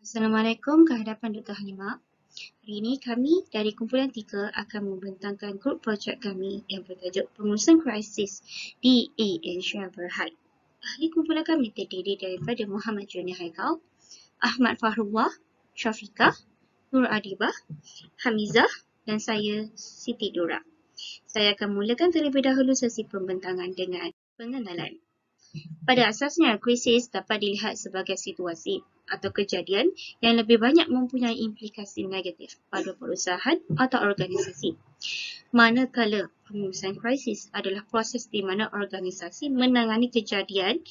Assalamualaikum ke hadapan Dr. Halimah. Hari ini kami dari kumpulan 3 akan membentangkan grup projek kami yang bertajuk Pengurusan Krisis di Asia Berhad. Ahli kumpulan kami terdiri daripada Muhammad Junior Haikal, Ahmad Fahrullah, Syafiqah, Nur Adibah, Hamizah dan saya Siti Dora. Saya akan mulakan terlebih dahulu sesi pembentangan dengan pengenalan. Pada asasnya, krisis dapat dilihat sebagai situasi atau kejadian yang lebih banyak mempunyai implikasi negatif pada perusahaan atau organisasi. Manakala pengurusan krisis adalah proses di mana organisasi menangani kejadian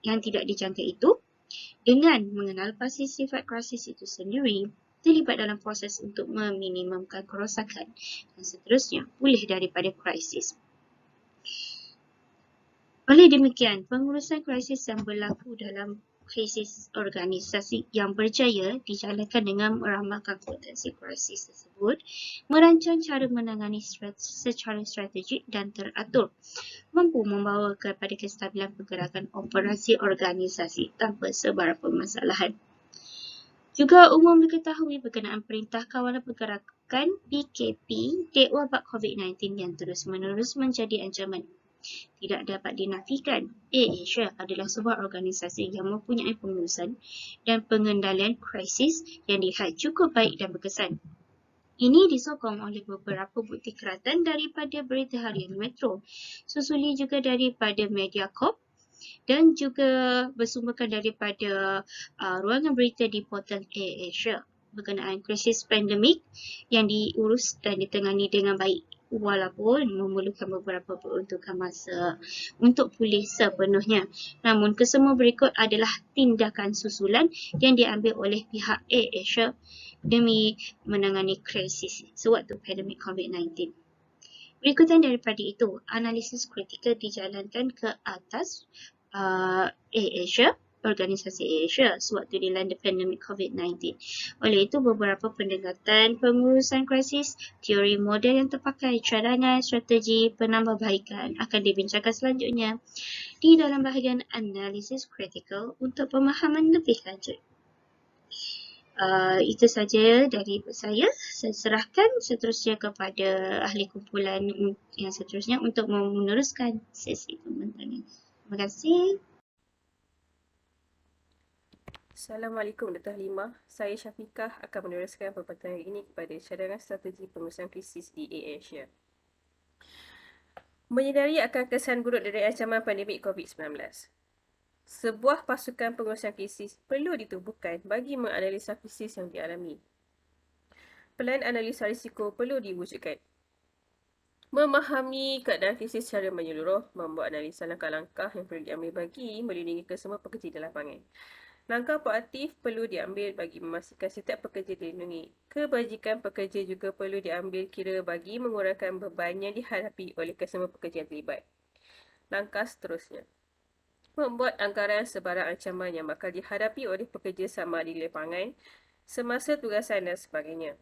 yang tidak dijangka itu dengan mengenal pasti sifat krisis itu sendiri, terlibat dalam proses untuk meminimumkan kerosakan dan seterusnya pulih daripada krisis. Oleh demikian, pengurusan krisis yang berlaku dalam krisis organisasi yang berjaya dijalankan dengan meramalkan potensi krisis tersebut, merancang cara menangani secara strategik dan teratur, mampu membawa kepada kestabilan pergerakan operasi organisasi tanpa sebarang permasalahan. Juga umum diketahui berkenaan Perintah Kawalan Pergerakan PKP di wabak COVID-19 yang terus-menerus menjadi ancaman. Tidak dapat dinafikan, Asia adalah sebuah organisasi yang mempunyai pengurusan dan pengendalian krisis yang dilihat cukup baik dan berkesan. Ini disokong oleh beberapa bukti keratan daripada berita harian Metro, susuli juga daripada Mediacorp dan juga bersumberkan daripada ruangan berita di portal Asia berkenaan krisis pandemik yang diurus dan ditangani dengan baik, walaupun memerlukan beberapa peruntukan masa untuk pulih sepenuhnya. Namun kesemua berikut adalah tindakan susulan yang diambil oleh pihak Asia demi menangani krisis sewaktu pandemik COVID-19. Berikutan daripada itu, analisis kritikal dijalankan ke atas Asia, organisasi Asia sewaktu dilanda pandemik COVID-19. Oleh itu, beberapa pendekatan pengurusan krisis, teori model yang terpakai, cadangan, strategi penambahbaikan akan dibincangkan selanjutnya di dalam bahagian analisis kritikal untuk pemahaman lebih lanjut. Itu saja dari saya. Saya serahkan seterusnya kepada ahli kumpulan yang seterusnya untuk meneruskan sesi pembentangan. Terima kasih. Assalamualaikum Dr. Halimah. Saya Syafiqah akan meneruskan pembentangan ini kepada cadangan strategi pengurusan krisis di Asia. Menyedari akan kesan buruk dari ancaman pandemik COVID-19. Sebuah pasukan pengurusan krisis perlu ditubuhkan bagi menganalisa krisis yang dialami. Pelan analisa risiko perlu diwujudkan. Memahami keadaan krisis secara menyeluruh, membuat analisa langkah-langkah yang perlu diambil bagi melindungi kesemua pekerja di lapangan. Langkah proaktif perlu diambil bagi memastikan setiap pekerja dilindungi. Kebajikan pekerja juga perlu diambil kira bagi mengurangkan beban yang dihadapi oleh kesemua pekerja yang terlibat. Langkah seterusnya, membuat anggaran sebarang ancaman yang bakal dihadapi oleh pekerja sama di lapangan semasa tugasan dan sebagainya.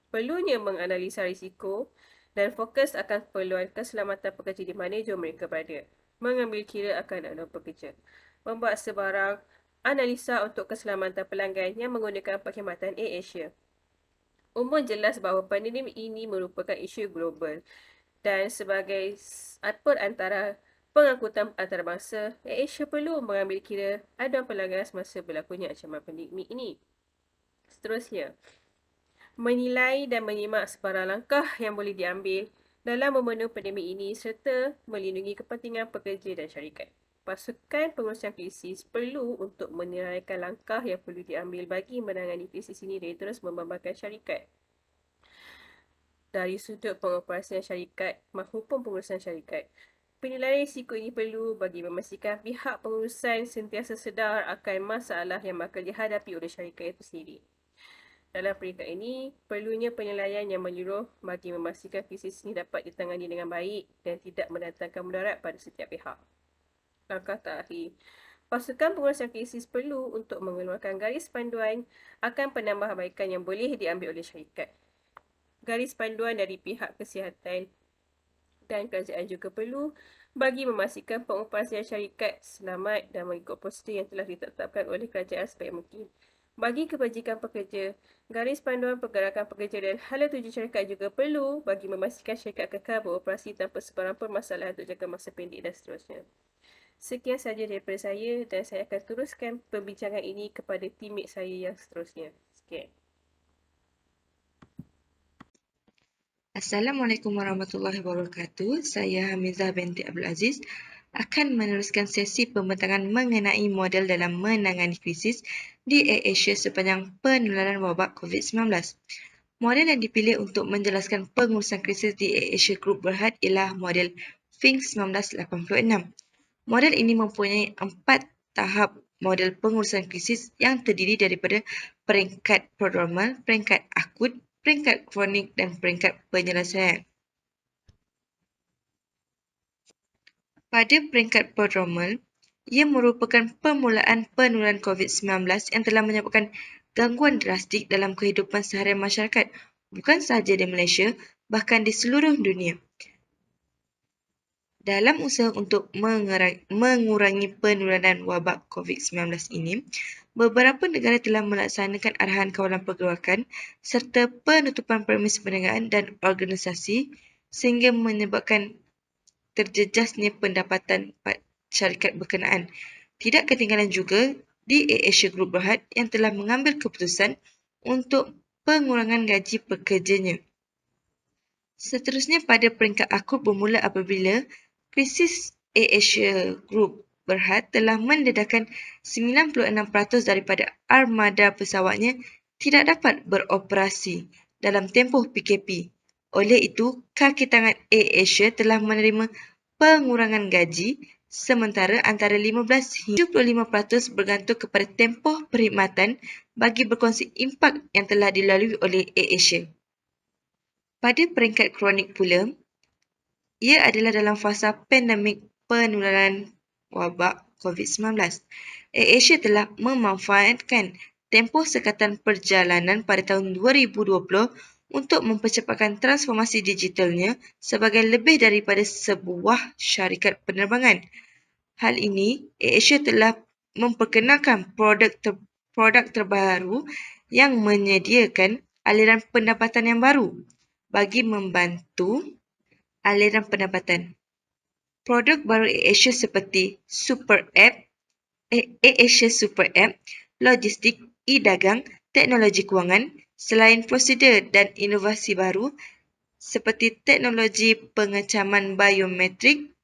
Perlunya menganalisa risiko dan fokus akan keperluan keselamatan pekerja di mana jua mereka berada. Mengambil kira akan anda pekerja. Membuat sebarang analisa untuk keselamatan pelanggan yang menggunakan perkhidmatan Asia. Umum jelas bahawa pandemik ini merupakan isu global dan sebagai apa antara pengangkutan antarabangsa, Asia perlu mengambil kira aduan pelanggan semasa berlakunya ancaman pandemik ini. Seterusnya, menilai dan menyimak sebarang langkah yang boleh diambil dalam memenuhi pandemik ini serta melindungi kepentingan pekerja dan syarikat. Pasukan pengurusan krisis perlu untuk menilaikan langkah yang perlu diambil bagi menangani krisis ini dan terus membabangkan syarikat. Dari sudut pengoperasian syarikat maupun pengurusan syarikat, penilaian risiko ini perlu bagi memastikan pihak pengurusan sentiasa sedar akan masalah yang bakal dihadapi oleh syarikat itu sendiri. Dalam peringkat ini, perlunya penilaian yang menyeluruh bagi memastikan krisis ini dapat ditangani dengan baik dan tidak mendatangkan mudarat pada setiap pihak. Langkah terakhir, pasukan pengurusan krisis perlu untuk mengeluarkan garis panduan akan penambahbaikan yang boleh diambil oleh syarikat. Garis panduan dari pihak kesihatan dan kerajaan juga perlu bagi memastikan pengoperasian syarikat selamat dan mengikut prosedur yang telah ditetapkan oleh kerajaan sebaik mungkin. Bagi kebajikan pekerja, garis panduan pergerakan pekerja dan hala tuju syarikat juga perlu bagi memastikan syarikat kekal beroperasi tanpa sebarang permasalahan untuk jangka masa pendek dan seterusnya. Sekian sahaja daripada saya dan saya akan teruskan perbincangan ini kepada teammate saya yang seterusnya. Sekian. Assalamualaikum warahmatullahi wabarakatuh. Saya Hamizah binti Abdul Aziz akan meneruskan sesi pembentangan mengenai model dalam menangani krisis di AirAsia sepanjang penularan wabak COVID-19. Model yang dipilih untuk menjelaskan pengurusan krisis di AirAsia Group Berhad ialah model Think 1986. Model ini mempunyai 4 tahap model pengurusan krisis yang terdiri daripada peringkat prodromal, peringkat akut, peringkat kronik dan peringkat penyelesaian. Pada peringkat prodromal, ia merupakan permulaan penularan COVID-19 yang telah menyebabkan gangguan drastik dalam kehidupan seharian masyarakat, bukan sahaja di Malaysia, bahkan di seluruh dunia. Dalam usaha untuk mengurangi penularan wabak COVID-19 ini, beberapa negara telah melaksanakan arahan kawalan pergerakan serta penutupan premis perniagaan dan organisasi sehingga menyebabkan terjejasnya pendapatan syarikat berkenaan. Tidak ketinggalan juga di AirAsia Group Berhad yang telah mengambil keputusan untuk pengurangan gaji pekerjanya. Seterusnya pada peringkat akut bermula apabila krisis AirAsia Group Berhad telah mendedahkan 96% daripada armada pesawatnya tidak dapat beroperasi dalam tempoh PKP. Oleh itu, kaki tangan AirAsia telah menerima pengurangan gaji sementara antara 15 hingga 75% bergantung kepada tempoh perkhidmatan bagi berkongsi impak yang telah dilalui oleh AirAsia. Pada peringkat kronik pula, ia adalah dalam fasa pandemik penularan wabak COVID-19. AirAsia telah memanfaatkan tempoh sekatan perjalanan pada tahun 2020 untuk mempercepatkan transformasi digitalnya sebagai lebih daripada sebuah syarikat penerbangan. Hal ini, AirAsia telah memperkenalkan produk terbaru yang menyediakan aliran pendapatan yang baru bagi membantu aliran pendapatan. Produk baru AirAsia seperti AirAsia Super App, logistik, e-dagang, teknologi kewangan, selain prosedur dan inovasi baru seperti teknologi pengecaman biometrik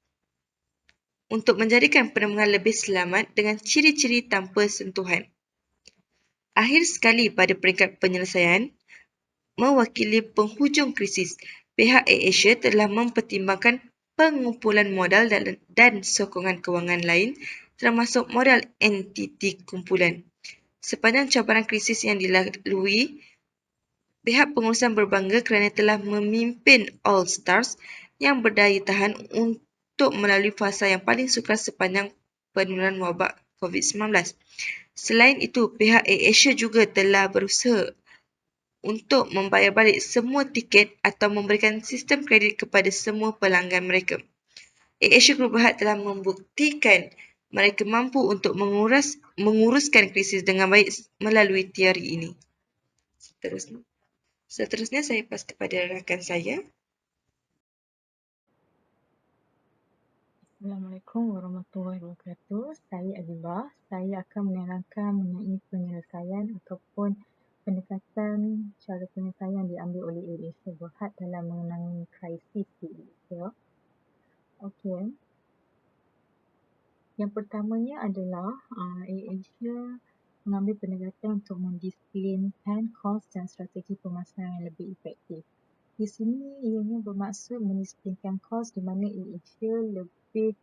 untuk menjadikan penerbangan lebih selamat dengan ciri-ciri tanpa sentuhan. Akhir sekali pada peringkat penyelesaian, mewakili penghujung krisis, pihak AirAsia telah mempertimbangkan pengumpulan modal dan sokongan kewangan lain termasuk modal entiti kumpulan. Sepanjang cabaran krisis yang dilalui, pihak pengurusan berbangga kerana telah memimpin All Stars yang berdaya tahan untuk melalui fasa yang paling sukar sepanjang penularan wabak COVID-19. Selain itu, pihak AirAsia juga telah berusaha untuk membayar balik semua tiket atau memberikan sistem kredit kepada semua pelanggan mereka. AirAsia Group Berhad telah membuktikan mereka mampu untuk menguruskan krisis dengan baik melalui teori ini. Seterusnya saya pas kepada rakan saya. Assalamualaikum warahmatullahi wabarakatuh. Saya Adibah. Saya akan menerangkan mengenai penyelesaian ataupun pendekatan cara penyelesaian diambil oleh AirAsia Berhad dalam menangani krisis di Asia. Okey. Yang pertamanya adalah AirAsia mengambil pendekatan untuk mendisiplinkan kos dan strategi pemasaran yang lebih efektif. Di sini ianya bermaksud mendisiplinkan kos di mana AirAsia lebih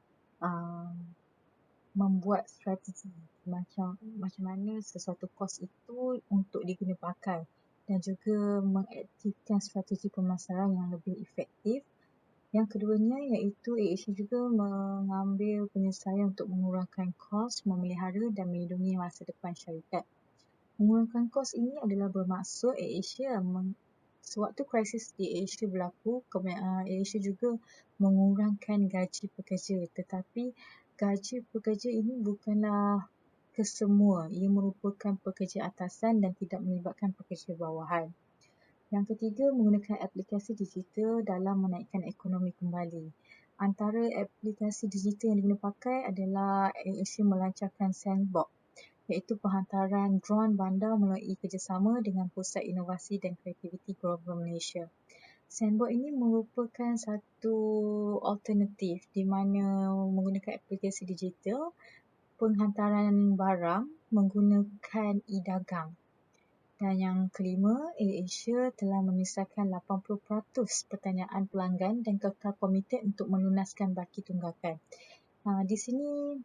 membuat strategi macam mana sesuatu kos itu untuk diguna pakai dan juga mengaktifkan strategi pemasaran yang lebih efektif. Yang keduanya iaitu AirAsia juga mengambil penyelesaian untuk mengurangkan kos, memelihara dan melindungi masa depan syarikat. Mengurangkan kos ini adalah bermaksud AirAsia sewaktu krisis di AirAsia berlaku, AirAsia juga mengurangkan gaji pekerja, tetapi gaji pekerja ini bukanlah kesemua. Ia merupakan pekerja atasan dan tidak melibatkan pekerja bawahan. Yang ketiga, menggunakan aplikasi digital dalam menaikkan ekonomi kembali. Antara aplikasi digital yang diguna pakai adalah AirAsia melancarkan Sandbox, iaitu penghantaran drone bandar melalui kerjasama dengan Pusat Inovasi dan Kreativiti Global Malaysia. Sandbox ini merupakan satu alternatif di mana menggunakan aplikasi digital, penghantaran barang menggunakan e-dagang. Dan yang kelima, AirAsia telah menyelesaikan 80% pertanyaan pelanggan dan kekal komited untuk melunaskan baki tunggakan. Di sini,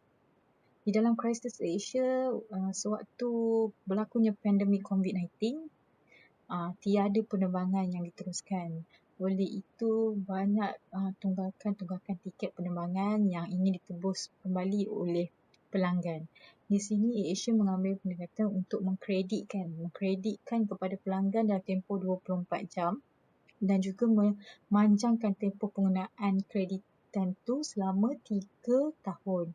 di dalam krisis AirAsia, sewaktu berlakunya pandemik COVID-19, tiada penerbangan yang diteruskan. Oleh itu, banyak tunggakan-tunggakan tiket penerbangan yang ingin ditebus kembali oleh pelanggan. Di sini AirAsia mengambil pendekatan untuk mengkreditkan kepada pelanggan dalam tempoh 24 jam dan juga memanjangkan tempoh penggunaan kreditan itu selama 3 tahun.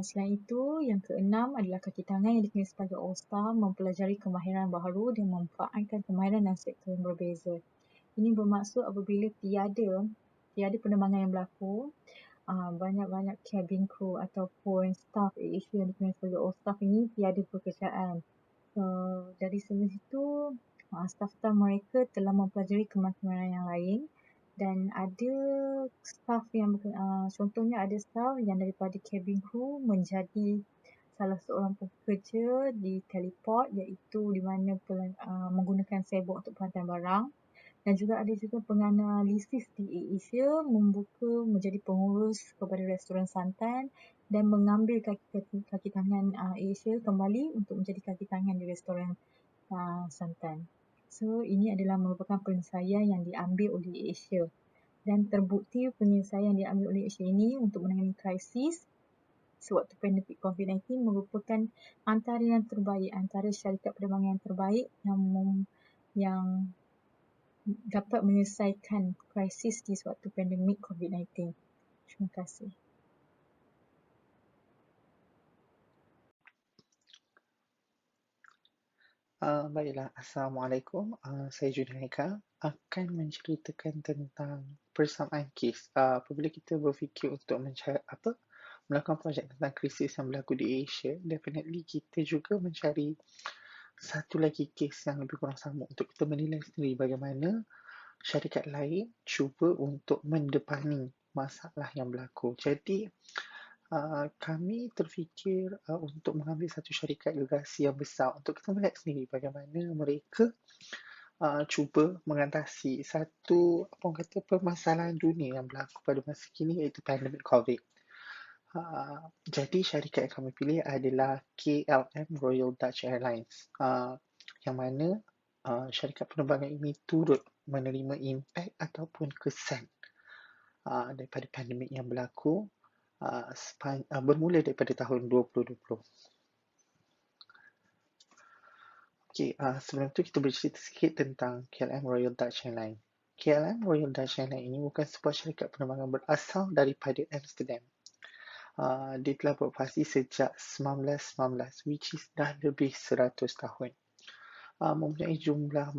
Selain itu, yang keenam adalah kaki tangan yang dikenali sebagai All-Star mempelajari kemahiran baru dan memanfaatkan kemahiran dan sektor yang berbeza. Ini bermaksud apabila tiada penerbangan yang berlaku, banyak-banyak cabin crew ataupun staff AirAsia yang dikenali sebagai All-Staff ini tiada pekerjaan. Dari segi itu, staff-staff mereka telah mempelajari kemahiran yang lain dan ada staff yang contohnya ada staff yang daripada cabin crew menjadi salah seorang pekerja di teleport, iaitu di mana menggunakan Sandbox untuk penghantaran barang. Dan juga ada juga penganalisis di AirAsia membuka menjadi pengurus kepada restoran santan dan mengambil kaki tangan AirAsia kembali untuk menjadi kaki tangan di restoran santan. So, ini adalah merupakan penyelesaian yang diambil oleh AirAsia. Dan terbukti penyelesaian yang diambil oleh AirAsia ini untuk menangani krisis sewaktu pandemik COVID-19 merupakan antara yang terbaik, antara syarikat penerbangan yang terbaik yang dapat menyelesaikan krisis di sewaktu pandemik COVID-19. Terima kasih. Baiklah, Assalamualaikum. Saya Junaika akan menceritakan tentang persamaan kes. Apabila kita berfikir untuk melakukan projek tentang krisis yang berlaku di Asia, definitely kita juga mencari satu lagi kes yang lebih kurang sama untuk kita menilai sendiri bagaimana syarikat lain cuba untuk mendepani masalah yang berlaku. Jadi, kami terfikir untuk mengambil satu syarikat gergasi yang besar untuk kita melihat sendiri bagaimana mereka cuba mengatasi satu permasalahan dunia yang berlaku pada masa kini, iaitu pandemik COVID. Jadi syarikat yang kami pilih adalah KLM Royal Dutch Airlines, yang mana syarikat penerbangan ini turut menerima impak ataupun kesan daripada pandemik yang berlaku bermula daripada tahun 2020. Okey, sebelum tu kita bercerita sikit tentang KLM Royal Dutch Airlines. KLM Royal Dutch Airlines ini bukan sebuah syarikat penerbangan berasal daripada Amsterdam. Dia telah beroperasi sejak 1919, which is dah lebih 100 tahun. Mempunyai jumlah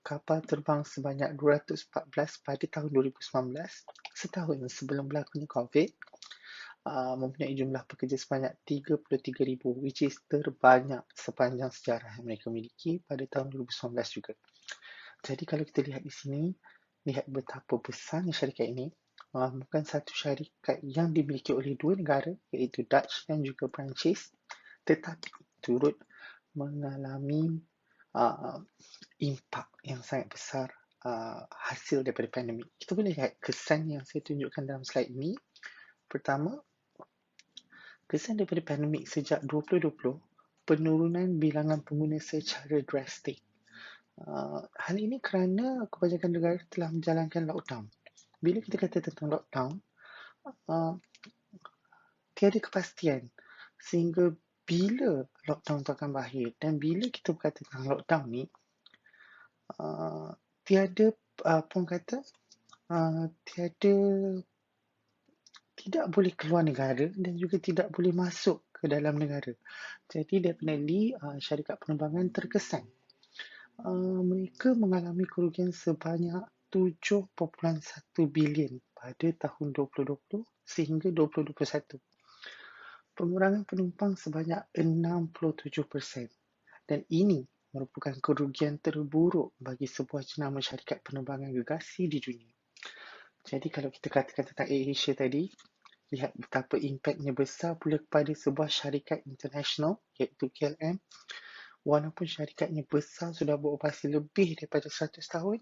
kapal terbang sebanyak 214 pada tahun 2019, setahun sebelum berlakunya COVID. Mempunyai jumlah pekerja sebanyak 33,000, which is terbanyak sepanjang sejarah yang mereka miliki pada tahun 2019 juga. Jadi kalau kita lihat di sini, lihat betapa besarnya syarikat ini, bukan satu syarikat yang dimiliki oleh dua negara, iaitu Dutch dan juga Perancis, tetapi turut mengalami impak yang sangat besar hasil daripada pandemik. Kita boleh lihat kesan yang saya tunjukkan dalam slide ini. Pertama, kesan daripada pandemik sejak 2020, penurunan bilangan pengguna secara drastik. Hal ini kerana kebanyakan negara telah menjalankan lockdown. Bila kita kata tentang lockdown, tiada kepastian sehingga bila lockdown itu akan berakhir. Dan bila kita berkata tentang lockdown ni, tidak boleh keluar negara dan juga tidak boleh masuk ke ke dalam negara. Jadi definitely syarikat penerbangan terkesan. Mereka mengalami kerugian sebanyak 7.1 bilion pada tahun 2020 sehingga 2021. Pengurangan penumpang sebanyak 67%. Dan ini merupakan kerugian terburuk bagi sebuah jenama syarikat penerbangan gergasi di dunia. Jadi kalau kita katakan tentang AirAsia tadi, lihat betapa impaknya besar pula kepada sebuah syarikat international iaitu KLM. Walaupun syarikatnya besar, sudah beroperasi lebih daripada 100 tahun,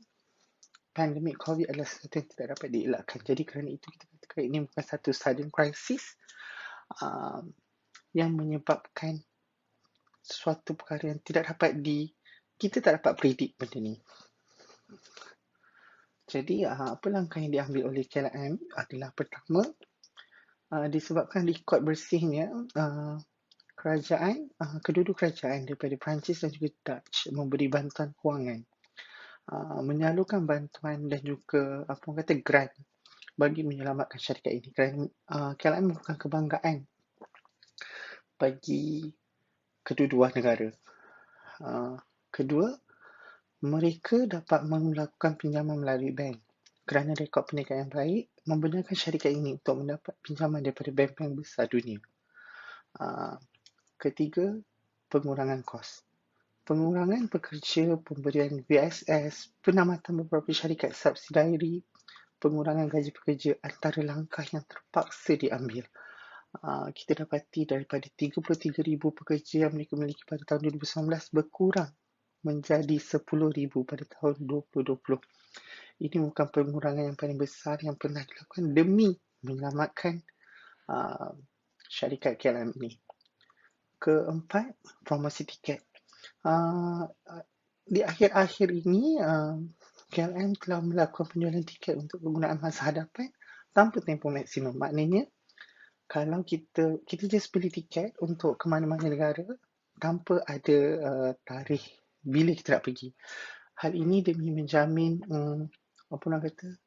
pandemik COVID adalah sesuatu yang tidak dapat dielakkan. Jadi kerana itu kita katakan ini bukan satu sudden crisis yang menyebabkan suatu perkara yang tidak dapat kita tak dapat predik benda ni. Jadi apa langkah yang diambil oleh KLM adalah pertama, disebabkan rekod bersihnya kedua-dua kerajaan daripada Perancis dan juga Dutch memberi bantuan kewangan, menyalurkan bantuan dan juga apa orang kata grant bagi menyelamatkan syarikat ini. Kerana KLM merupakan kebanggaan bagi kedua-dua negara. Kedua, mereka dapat melakukan pinjaman melalui bank. Kerana rekod perniagaan yang baik, membenarkan syarikat ini untuk mendapat pinjaman daripada bank-bank besar dunia. Ketiga, pengurangan kos. Pengurangan pekerja, pemberian VSS, penamatan beberapa syarikat subsidiari, pengurangan gaji pekerja antara langkah yang terpaksa diambil. Kita dapati daripada 33,000 pekerja yang mereka miliki pada tahun 2019 berkurang menjadi 10,000 pada tahun 2020. Ini bukan pengurangan yang paling besar yang pernah dilakukan demi menyelamatkan syarikat KLM ini. Keempat, promosi tiket. Di akhir-akhir ini, KLM telah melakukan penjualan tiket untuk penggunaan masa hadapan tanpa tempoh maksimum. Maknanya, kalau kita just beli tiket untuk ke mana-mana negara tanpa ada tarikh bila kita nak pergi. Hal ini demi menjamin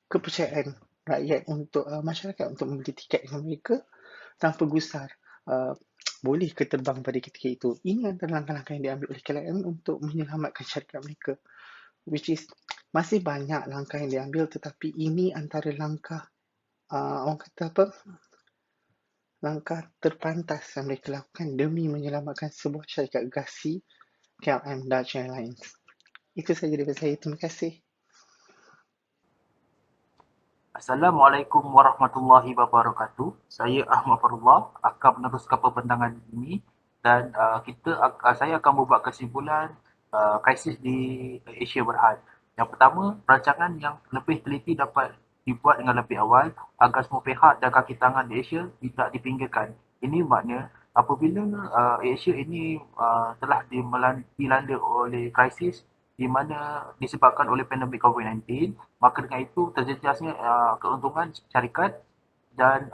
kepercayaan rakyat untuk masyarakat untuk membeli tiket dengan mereka tanpa gusar. Boleh ke terbang pada ketika itu. Ini antara langkah-langkah yang diambil oleh KLM untuk menyelamatkan syarikat mereka. Which is masih banyak langkah yang diambil, tetapi ini antara langkah langkah terpantas yang mereka lakukan demi menyelamatkan sebuah syarikat gergasi KLM Dutch Airlines. Itu sahaja daripada saya. Terima kasih. Assalamualaikum warahmatullahi wabarakatuh. Saya Ahmad Farullah akan meneruskan perbincangan ini dan saya akan membuat kesimpulan krisis di Asia Berhad. Yang pertama, perancangan yang lebih teliti dapat dibuat dengan lebih awal agar semua pihak dan kaki tangan di Asia tidak dipinggirkan. Ini maknanya apabila Asia ini telah dilanda oleh krisis di mana disebabkan oleh pandemik COVID-19, maka dengan itu terjejasnya keuntungan syarikat dan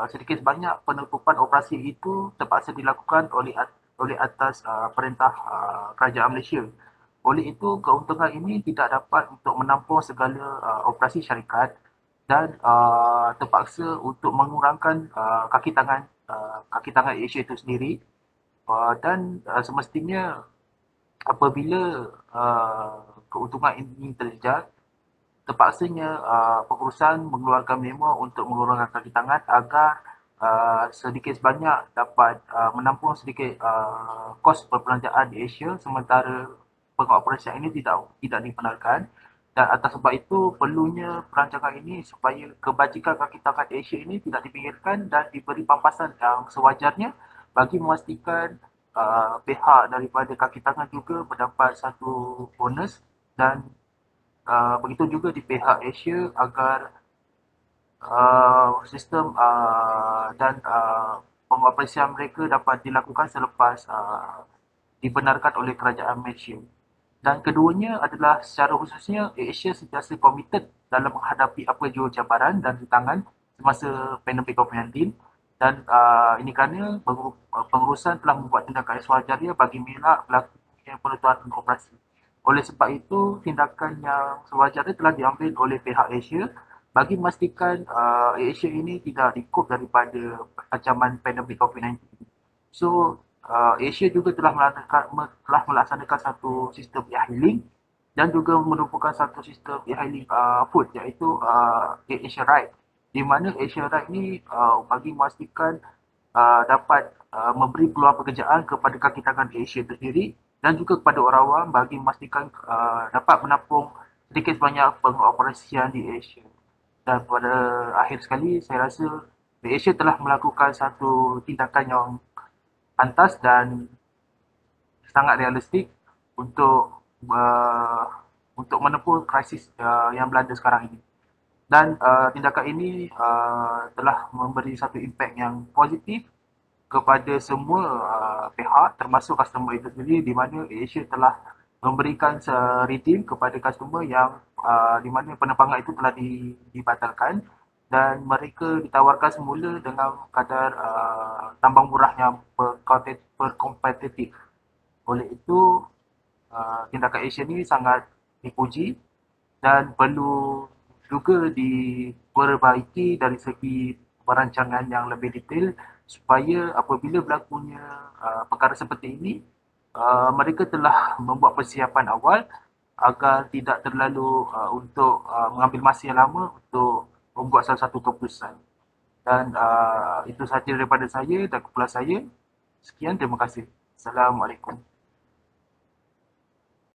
sedikit sebanyak penutupan operasi itu terpaksa dilakukan oleh atas perintah kerajaan Malaysia. Oleh itu, keuntungan ini tidak dapat untuk menampung segala operasi syarikat dan terpaksa untuk mengurangkan kaki tangan Asia itu sendiri, dan semestinya apabila keuntungan ini terjejas, terpaksanya pengurusan mengeluarkan memo untuk mengurangkan kaki tangan agar sedikit sebanyak dapat menampung sedikit kos perbelanjaan di Asia sementara pengoperasian ini tidak dibenarkan. Dan atas sebab itu perlunya perancangan ini supaya kebajikan kaki tangan di Asia ini tidak dipinggirkan dan diberi pampasan yang sewajarnya bagi memastikan pihak daripada kaki tangan juga mendapat satu bonus dan begitu juga di pihak Asia agar sistem dan pengoperasian mereka dapat dilakukan selepas dibenarkan oleh kerajaan Malaysia. Dan keduanya adalah secara khususnya Asia sentiasa komited dalam menghadapi apa jua cabaran dan rintangan semasa pandemik COVID-19. Dan ini kerana pengurusan telah membuat tindakan sewajarnya bagi mengelak berlakunya penutupan operasi. Oleh sebab itu, tindakan yang sewajarnya telah diambil oleh pihak Asia bagi memastikan Asia ini tidak dikop daripada ancaman pandemik COVID-19. So, Asia juga telah melaksanakan satu sistem e-hailing dan juga merupakan satu sistem e-hailing food, iaitu Asia Ride, di mana Asia Ride ni bagi memastikan dapat memberi peluang pekerjaan kepada kaki tangan Asia itu sendiri dan juga kepada orang awam bagi memastikan dapat menampung sedikit sebanyak pengoperasian di Asia. Dan pada akhir sekali, saya rasa Asia telah melakukan satu tindakan yang pantas dan sangat realistik untuk menempuh krisis yang melanda sekarang ini. Dan tindakan ini telah memberi satu impak yang positif kepada semua pihak, termasuk customer itu sendiri, di mana Asia telah memberikan redeem kepada customer yang di mana penerbangan itu telah dibatalkan dan mereka ditawarkan semula dengan kadar tambang murah yang berkompetitif. Oleh itu, tindakan Asia ini sangat dipuji dan perlu juga diperbaiki dari segi perancangan yang lebih detail supaya apabila berlakunya perkara seperti ini, mereka telah membuat persiapan awal agar tidak terlalu untuk mengambil masa yang lama untuk membuat satu keputusan. Dan itu sahaja daripada saya dan kumpulan saya. Sekian, terima kasih. Assalamualaikum.